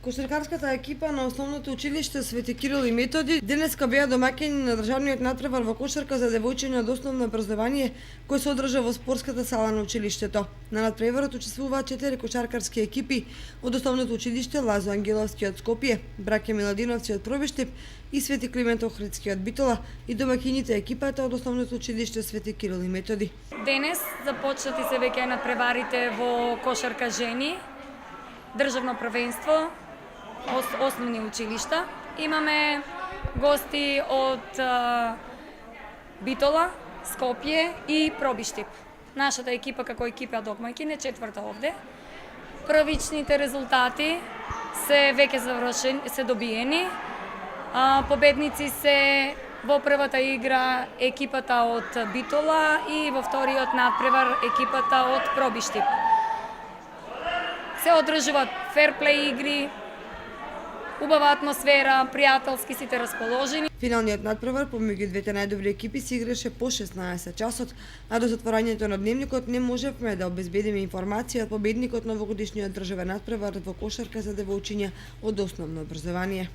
Кошаркарската екипа на основното училиште Свети Кирил и Методи денеска беа домаќини на државниот натпревар во кошарка за девојчиња од основно образование кој се одржа во спортската сала на училиштето. На натпреварот учествуваат 4 кошаркарски екипи од основното училиште Лазо Ангеловски од Скопје, браќа Миладиновци од Пробиштип и Свети Климент Охридски од Битола и домаќините екипата од основното училиште Свети Кирил и Методи. Денес започнати се веќе натпреварите во кошарка жени, државно првенство, основни училишта. Имаме гости од Битола, Скопје и Пробиштип. Нашата екипа како екипа домаќин е четврта овде. Првичните резултати се веќе завршени, се добиени. Победници се во првата игра екипата од Битола и во вториот надпревар екипата од Пробиштип. Се одржуваат ферплей игри, убава атмосфера, пријателски сите расположени. Финалниот надпревар помеѓу двете најдобри екипи се играше по 16 часот, а до затворањето на дневникот не можевме да обезбедиме информација од победникот на овогодишниот државен надпревар во кошарка за девојчиња од основно образование.